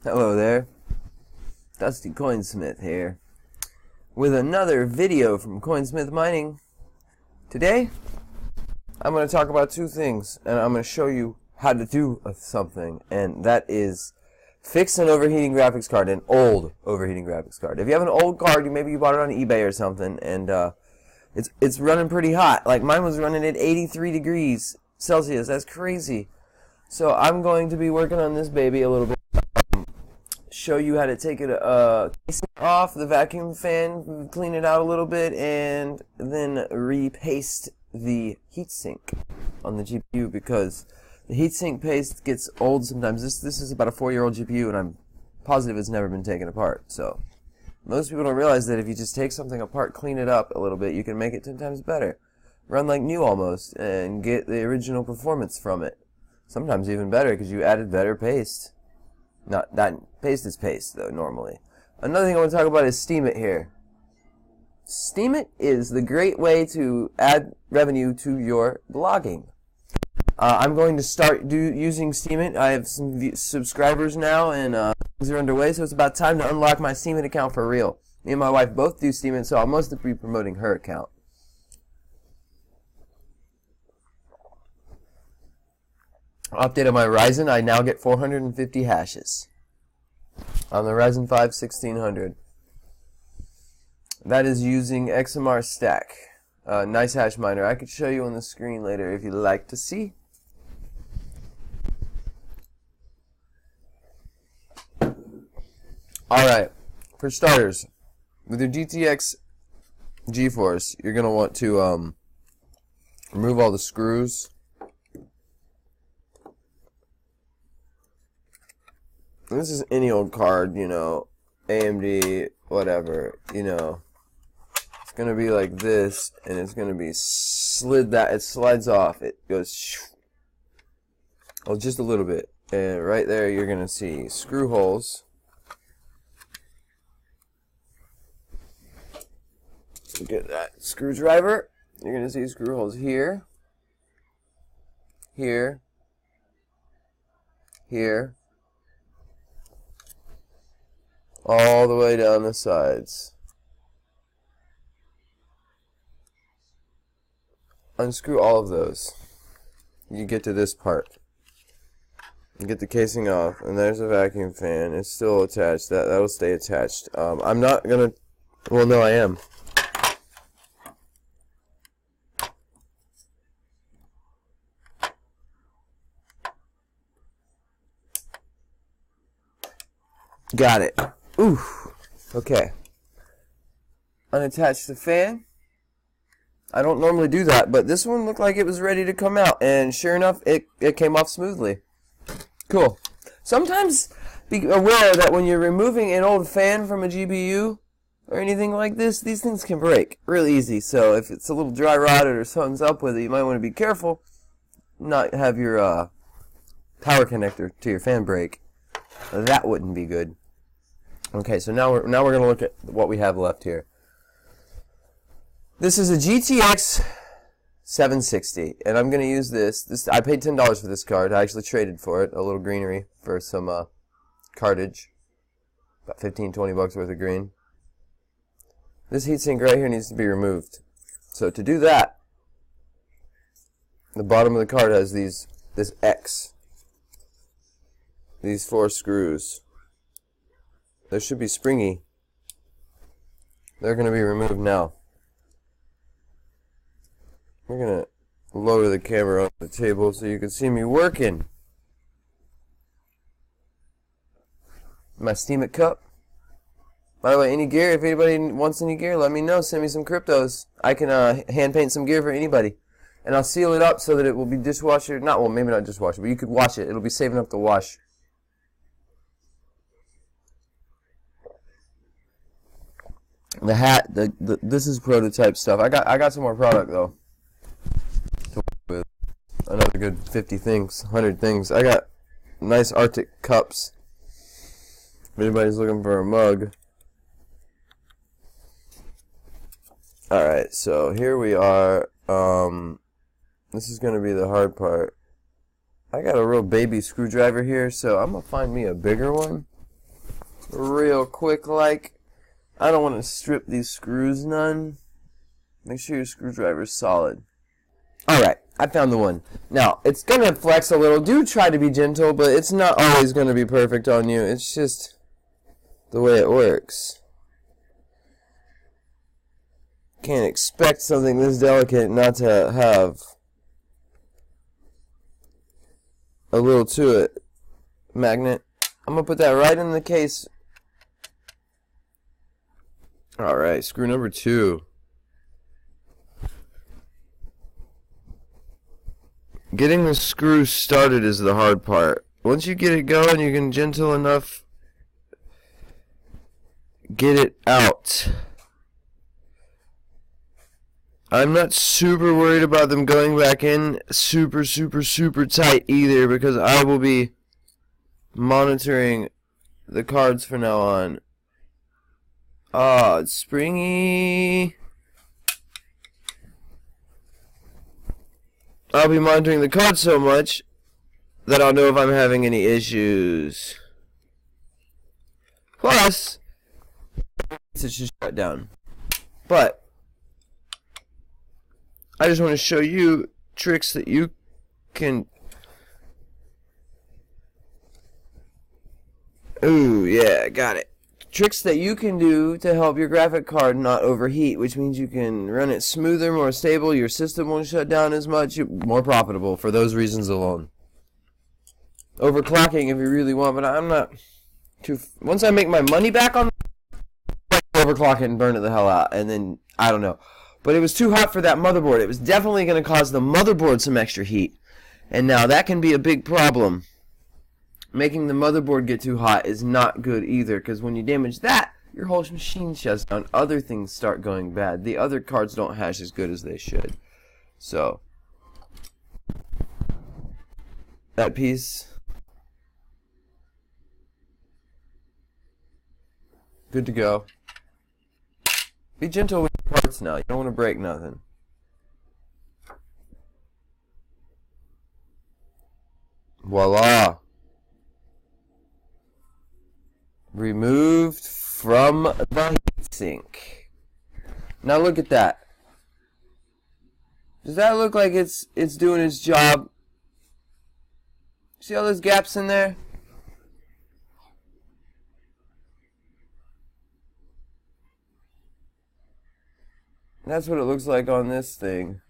Hello there, Dusty Coinsmith here, with another video from Coinsmith Mining. Today, I'm going to talk about two things, and I'm going to show you how to do something, and that is fix an overheating graphics card, an old overheating graphics card. If you have an old card, maybe you bought it on eBay or something, and it's running pretty hot. Like mine was running at 83 degrees Celsius. That's crazy. So I'm going to be working on this baby a little bit. Show you how to take it casing off the vacuum fan, clean it out a little bit, and then repaste the heatsink on the GPU, because the heatsink paste gets old sometimes. This is about a 4-year-old GPU, and I'm positive it's never been taken apart. So most people don't realize that if you just take something apart, clean it up a little bit, you can make it 10 times better, run like new almost, and get the original performance from it. Sometimes even better because you added better paste. Not that paste is paste though normally. Another thing I want to talk about is Steemit here. Steemit is the great way to add revenue to your blogging. I'm going to start using Steemit. I have some subscribers now, and things are underway, so it's about time to unlock my Steemit account for real. Me and my wife both do Steemit, so I'll mostly be promoting her account. Update on my Ryzen, I now get 450 hashes on the Ryzen 5 1600. That is using XMR Stack. Nice hash miner. I could show you on the screen later if you'd like to see. Alright, for starters, with your GTX GeForce, you're going to want to remove all the screws. This is any old card, you know, AMD, whatever, you know. It's going to be like this, and it's going to be slid that, it slides off, it goes, oh, just a little bit. And right there, you're going to see screw holes. Get that screwdriver. You're going to see screw holes here, here, here, all the way down the sides. Unscrew all of those. You get to this part. You get the casing off, and there's a vacuum fan. It's still attached. That'll stay attached. I'm not gonna. Well, no, I am. Got it. Ooh. Okay. Unattach the fan. I don't normally do that, but this one looked like it was ready to come out, and sure enough, it came off smoothly. Cool. Sometimes be aware that when you're removing an old fan from a GPU or anything like this, these things can break real easy. So if it's a little dry rotted or something's up with it, you might want to be careful, not have your power connector to your fan break. That wouldn't be good. Okay, so now we're going to look at what we have left here. This is a GTX 760, and I'm going to use this. I paid $10 for this card. I actually traded for it, a little greenery for some cartage, about 15-20 bucks worth of green. This heatsink right here needs to be removed. So to do that, the bottom of the card has this X, these 4 screws. They should be springy. They're going to be removed now. We're going to lower the camera on the table so you can see me working. My Steemit cup. By the way, any gear, if anybody wants any gear, let me know. Send me some cryptos. I can hand paint some gear for anybody. And I'll seal it up so that it will be dishwasher. Well, maybe not dishwasher, but you could wash it. It'll be saving up the wash. The hat, this is prototype stuff. I got some more product though. To work with. Another good 50 things, 100 things. I got nice Arctic cups. If anybody's looking for a mug. Alright, so here we are. This is going to be the hard part. I got a real baby screwdriver here, so I'm going to find me a bigger one. real quick like. I don't want to strip these screws none. Make sure your screwdriver's solid. Alright, I found the one. Now, it's going to flex a little. Do try to be gentle, but it's not always going to be perfect on you. It's just the way it works. Can't expect something this delicate not to have a little to it. Magnet. I'm going to put that right in the case. Alright, screw number 2. Getting the screw started is the hard part. Once you get it going, you can gentle enough get it out. I'm not super worried about them going back in super tight either, because I will be monitoring the cards from now on. Ah, it's springy. I'll be monitoring the cards so much that I'll know if I'm having any issues. Plus, it's just shut down. But I just want to show you tricks that you can. Ooh, yeah, got it. Tricks that you can do to help your graphic card not overheat, which means you can run it smoother, more stable, your system won't shut down as much, more profitable for those reasons alone. Overclocking if you really want, but I'm not too. Once I make my money back on, overclock it and burn it the hell out, and then I don't know. But it was too hot for that motherboard. It was definitely going to cause the motherboard some extra heat, and now that can be a big problem. Making the motherboard get too hot is not good either, because when you damage that, your whole machine shuts down. Other things start going bad. The other cards don't hash as good as they should. So, that piece, good to go. Be gentle with your parts now. You don't want to break nothing. Voila. Removed from the heatsink. Now look at that. Does that look like it's doing its job? See all those gaps in there? That's what it looks like on this thing.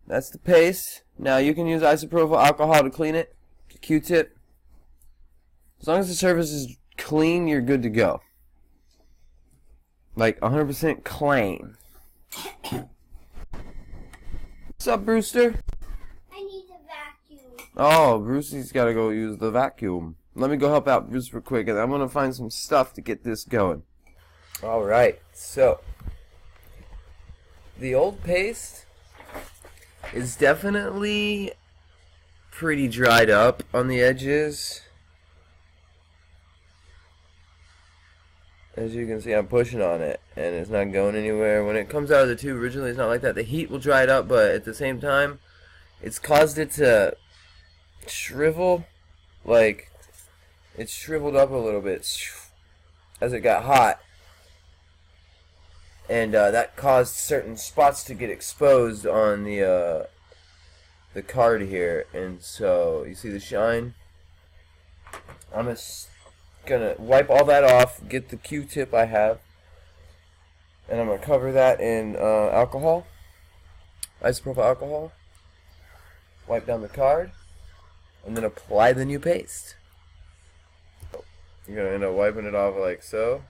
That's the paste. Now you can use isopropyl alcohol to clean it. Q-tip. As long as the surface is clean, you're good to go. Like 100% clean. What's up, Brewster? I need a vacuum. Oh, Brewster's got to go use the vacuum. Let me go help out Brewster real quick, and I'm going to find some stuff to get this going. Alright, so the old paste is definitely pretty dried up on the edges. As you can see, I'm pushing on it and it's not going anywhere. When it comes out of the tube, originally it's not like that. The heat will dry it up, but at the same time it's caused it to shrivel. Like, it's shriveled up a little bit as it got hot. And that caused certain spots to get exposed on the card here, and so you see the shine. I'm just gonna wipe all that off, get the Q-tip I have, and I'm gonna cover that in alcohol, isopropyl alcohol. Wipe down the card, and then apply the new paste. You're gonna end up wiping it off like so.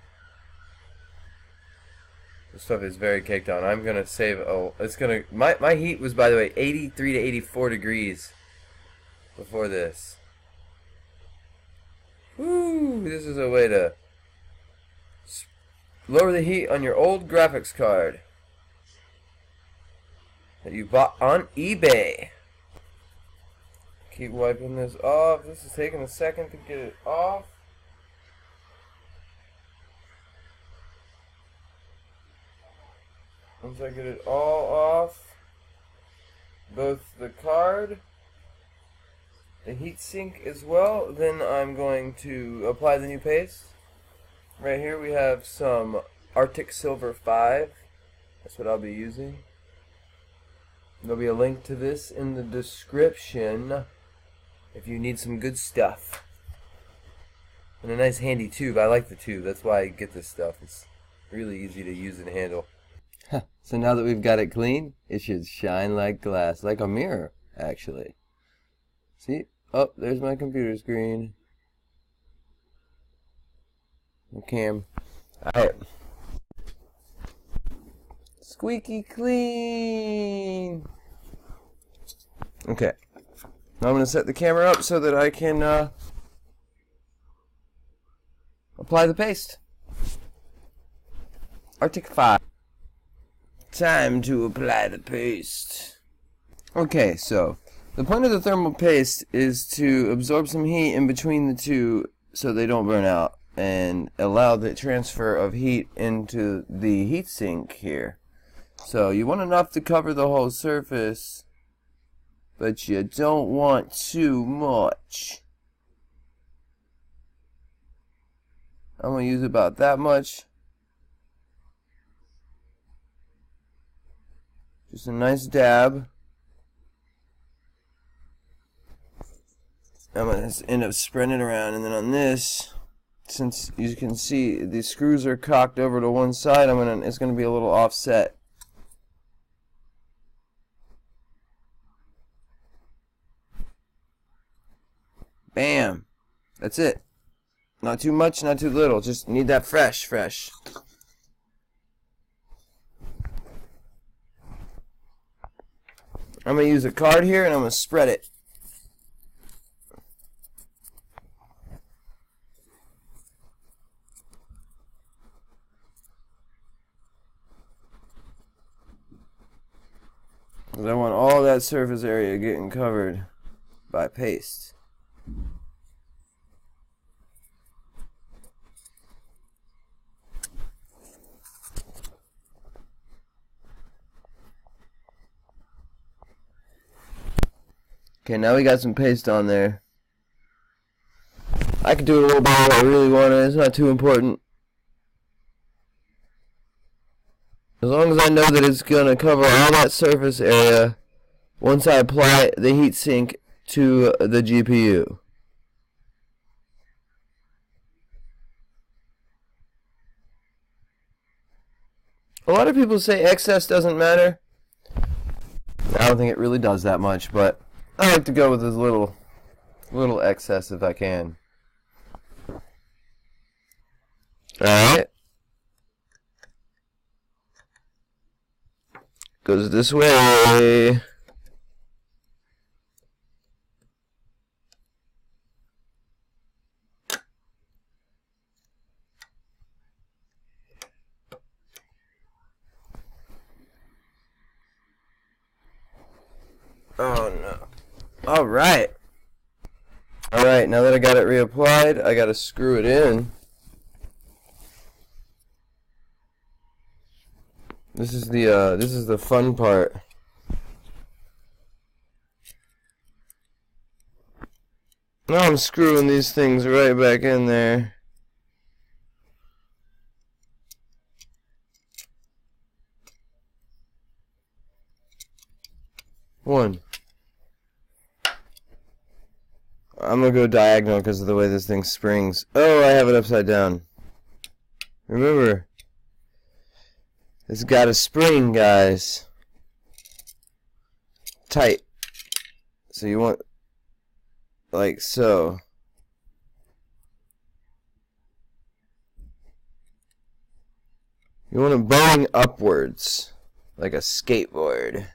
This stuff is very caked on. I'm gonna save. Oh, it's gonna. My heat was, by the way, 83 to 84 degrees before this. Woo! This is a way to lower the heat on your old graphics card that you bought on eBay. Keep wiping this off. This is taking a second to get it off. Once I get it all off, both the card, the heatsink as well, then I'm going to apply the new paste. Right here we have some Arctic Silver 5. That's what I'll be using. There'll be a link to this in the description if you need some good stuff. And a nice handy tube. I like the tube. That's why I get this stuff. It's really easy to use and handle. So now that we've got it clean, it should shine like glass. Like a mirror, actually. See? Oh, there's my computer screen. Cam. Alright. Squeaky clean! Okay. Now I'm going to set the camera up so that I can apply the paste. Arctic 5. Time to apply the paste. Okay, so the point of the thermal paste is to absorb some heat in between the two so they don't burn out and allow the transfer of heat into the heatsink here. So you want enough to cover the whole surface, but you don't want too much. I'm going to use about that much. Just a nice dab. I'm going to end up spreading it around, and then on this, since you can see the screws are cocked over to one side, it's going to be a little offset. Bam! That's it. Not too much, not too little. Just need that fresh. I'm going to use a card here and I'm going to spread it. Because I want all that surface area getting covered by paste. Okay, now we got some paste on there. I could do it a little bit if I really want it. It's not too important. As long as I know that it's going to cover all that surface area once I apply the heatsink to the GPU. A lot of people say excess doesn't matter. I don't think it really does that much, but I like to go with as little excess if I can. Alright. Goes this way. Oh no. Alright. Alright, now that I got it reapplied, I gotta screw it in. This is the fun part. Now I'm screwing these things right back in there. One. I'm gonna go diagonal because of the way this thing springs. Oh, I have it upside down. Remember, it's got a spring, guys. Tight. So you want, like so. You want it bowing upwards, like a skateboard.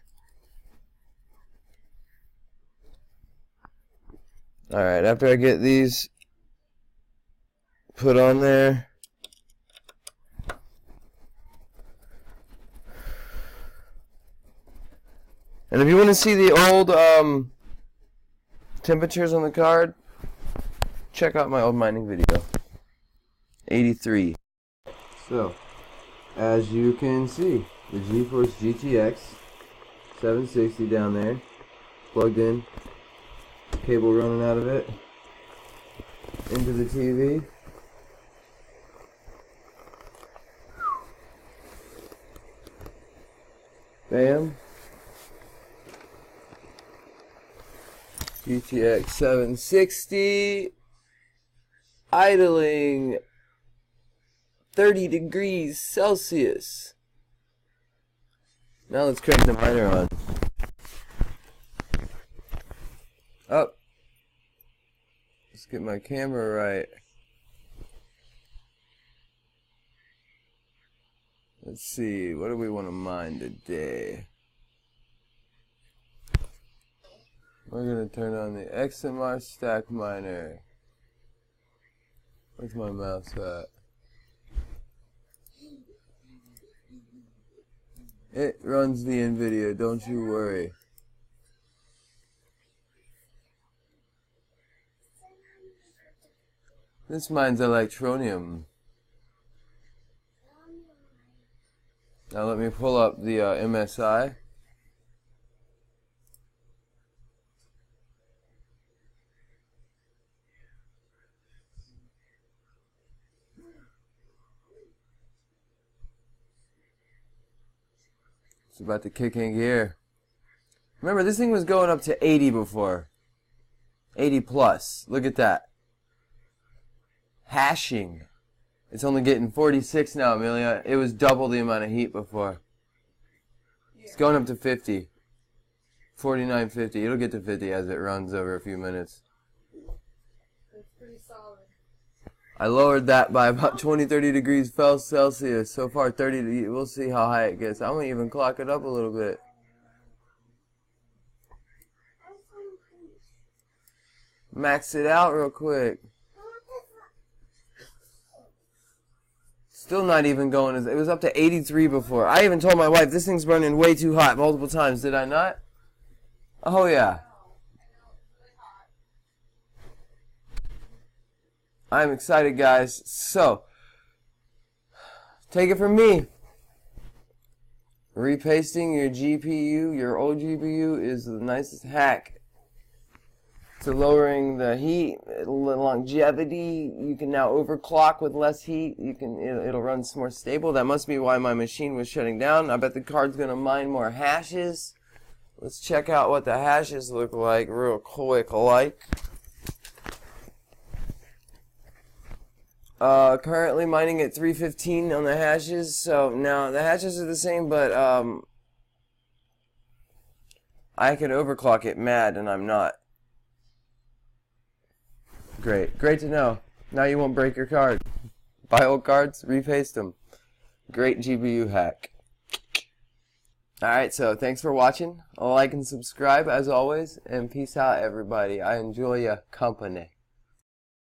Alright, after I get these put on there, and if you want to see the old temperatures on the card, check out my old mining video. 83. So, as you can see, the GeForce GTX 760 down there, plugged in, cable running out of it, into the TV. Bam. GTX 760 idling 30 degrees Celsius. Now let's crank the miner on. Up. Let's get my camera right. Let's see, what do we want to mine today? We're going to turn on the XMR stack miner. Where's my mouse at? It runs the NVIDIA, don't you worry. This mine's electronium. Now let me pull up the MSI. It's about to kick in gear. Remember, this thing was going up to 80 before. 80 plus. Look at that. Hashing. It's only getting 46 now, Amelia. It was double the amount of heat before. It's going up to 50. 49.50. It'll get to 50 as it runs over a few minutes. That's pretty solid. I lowered that by about 20-30 degrees Celsius. So far 30. We'll see how high it gets. I'm going to even clock it up a little bit. Max it out real quick. Still not even going. It was up to 83 before. I even told my wife this thing's burning way too hot multiple times. Did I not? Oh yeah. I'm excited, guys. So, take it from me. Repasting your GPU, your old GPU, is the nicest hack to lowering the heat, longevity. You can now overclock with less heat. It'll run more stable. That must be why my machine was shutting down. I bet the card's gonna mine more hashes. Let's check out what the hashes look like real quick. Currently mining at 315 on the hashes. So now the hashes are the same, but I can overclock it mad, and I'm not. Great to know. Now you won't break your card. Buy old cards, repaste them. Great GPU hack. Alright, so thanks for watching. Like and subscribe as always, and peace out everybody. I enjoy your company.